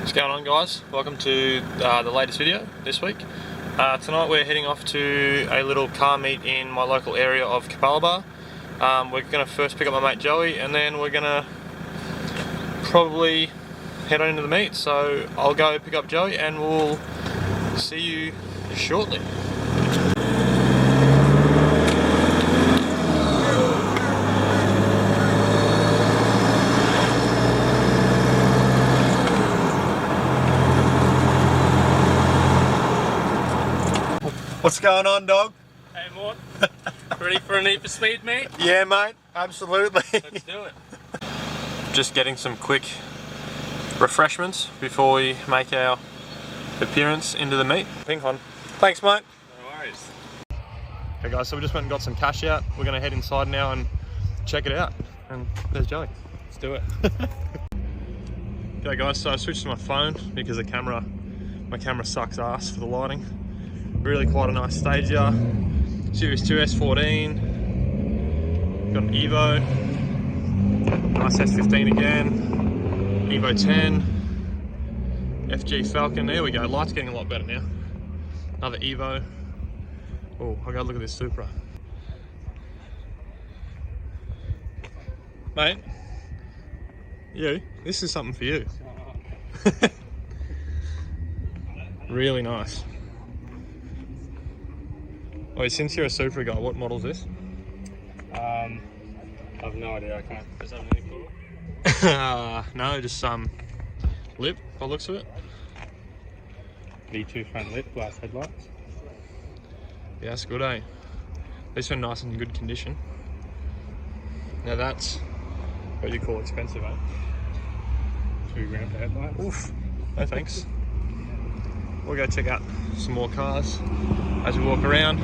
What's going on, guys? Welcome to the latest video this week. Tonight we're heading off to a little car meet in my local area of Capalaba. We're going to first pick up my mate Joey, and then we're going to probably head on into the meet. So I'll go pick up Joey and we'll see you shortly. What's going on, dog? Hey, Mort. Ready for a Need for Speed, mate? Yeah, mate. Absolutely. Let's do it. Just getting some quick refreshments before we make our appearance into the meet. Ping pong. Thanks, mate. No worries. Okay, guys, so we just went and got some cash out. We're going to head inside now and check it out. And there's Joey. Let's do it. Okay, guys, so I switched to my phone because my camera sucks ass for the lighting. Really quite a nice stage here. Series 2 S14. Got an Evo. Nice S15 again. Evo 10. FG Falcon. There we go. Light's getting a lot better now. Another Evo. Oh, I gotta look at this Supra. Mate, this is something for you. Really nice. Wait, since you're a Supra guy, what model is this? I have no idea. I can't. Does that have any color? No, just some lip by the looks of it. V2 front lip, glass headlights. Yeah, that's good, eh? These are nice and in good condition. Now that's what you call expensive, eh? $2 for headlights. Oof. No thanks. We'll go check out some more cars as we walk around.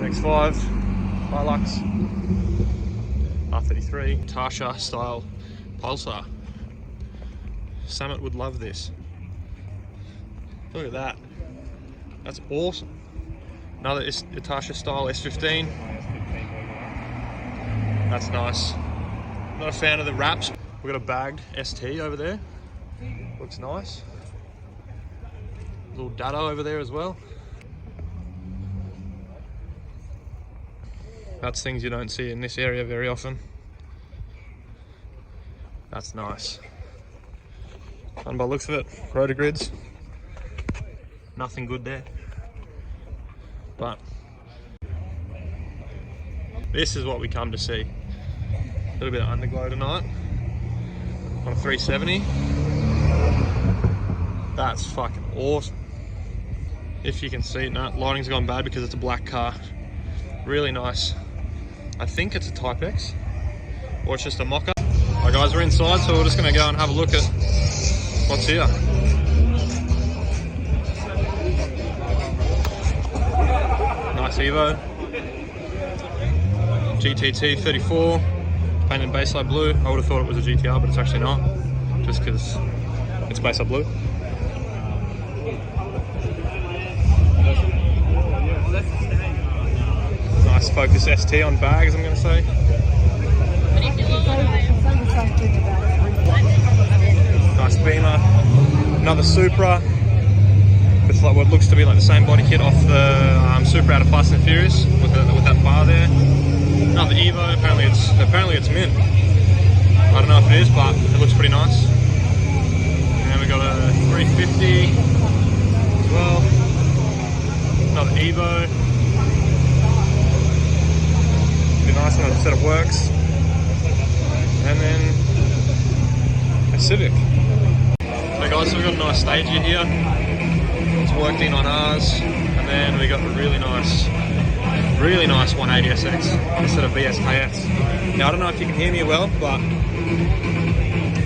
X5, Hilux, R33, Tasha style Pulsar. Summit would love this. Look at that. That's awesome. Another Tasha style S15. That's nice. Not a fan of the wraps. We've got a bagged ST over there. Looks nice. Little Dyno over there as well. That's things you don't see in this area very often. That's nice. And by the looks of it, rotor grids. Nothing good there. But this is what we come to see. A little bit of underglow tonight on a 370. That's fucking awesome. If you can see it, no, lighting's gone bad because it's a black car. Really nice. I think it's a Type X, or it's just a mock-up. Alright guys, we're inside, so we're just gonna go and have a look at what's here. Nice Evo. GTT 34, painted baseline blue. I would have thought it was a GTR, but it's actually not, just because it's baseline blue. Nice Focus ST on bags, I'm going to say. Nice Beamer. Another Supra with like what looks to be like the same body kit off the Supra out of Fast and Furious with that bar there. Another Evo. Apparently it's mint. I don't know if it is, but it looks pretty nice. And then we got a 350 as well. Another Evo. Be nice when the setup works. And then a Civic. So guys, so we've got a nice stage here. It's worked in on ours. And then we got a really nice 180SX instead of BSKS. Now I don't know if you can hear me well, but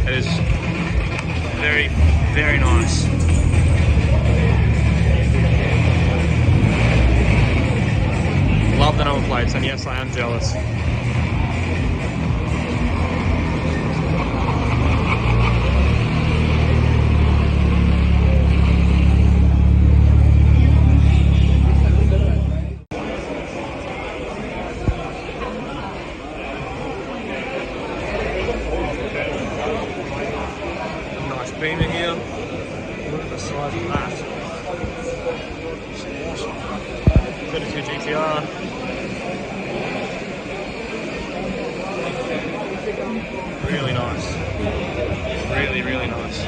it is very, very nice. Love the number plates, and yes, I am jealous. Nice beam in here. Look at the size of that. It's awesome. 32 GTR. Really nice. Really, really nice.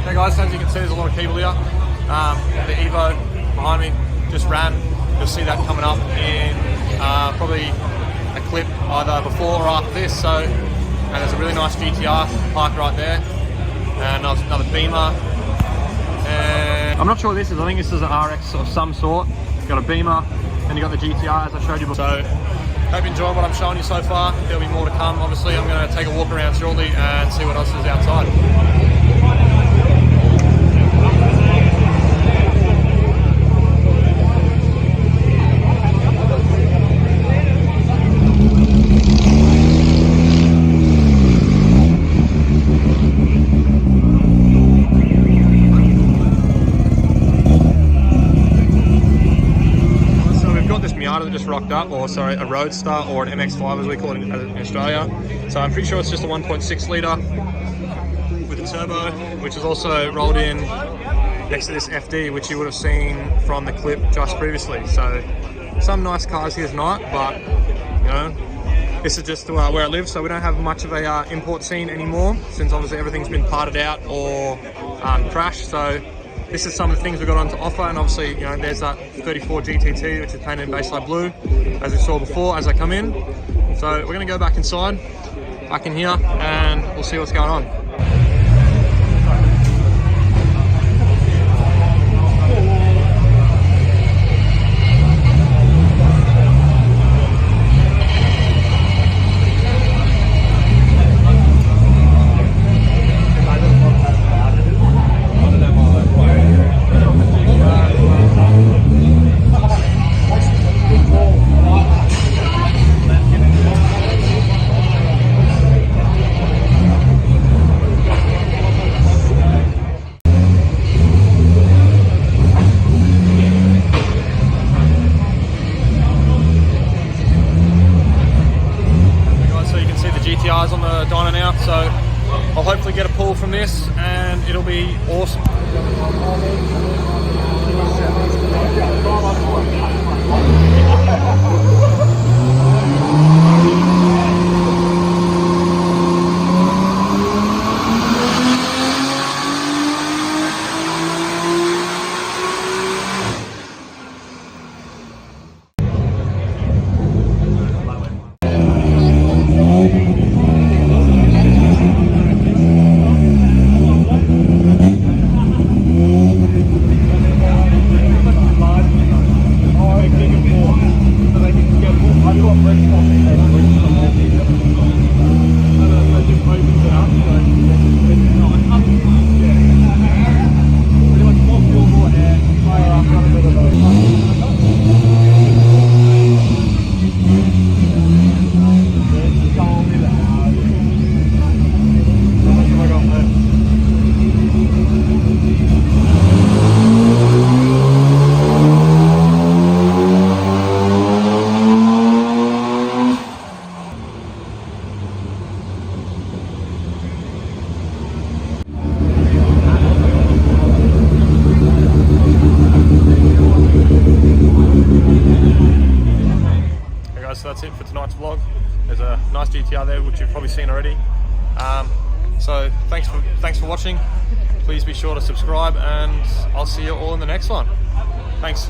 Hey guys, as you can see, there's a lot of people here. The Evo behind me just ran. You'll see that coming up in probably a clip either before or after this. So, and there's a really nice GTR parked right there, and another Beamer. And I'm not sure what this is. I think this is an RX of some sort. You've got a Beamer, and you got the GTR as I showed you before. So, hope you enjoyed what I'm showing you so far. There'll be more to come. Obviously, I'm going to take a walk around shortly and see what else is outside. That just rocked up, or sorry, a Roadster or an MX-5 as we call it in Australia. So I'm pretty sure it's just a 1.6 litre with a turbo, which is also rolled in next to this FD, which you would have seen from the clip just previously. So some nice cars here tonight, but you know, this is just where I live, so we don't have much of a import scene anymore, since obviously everything's been parted out or crashed. So this is some of the things we've got on to offer, and obviously, you know, there's that 34 GTT, which is painted in baseline blue, as we saw before as I come in. So we're going to go back inside, back in here, and we'll see what's going on. GTRs on the dyno now, so I'll hopefully get a pull from this and it'll be awesome. So that's it for tonight's vlog. There's a nice GTR there, which you've probably seen already. So thanks for watching. Please be sure to subscribe, and I'll see you all in the next one. Thanks.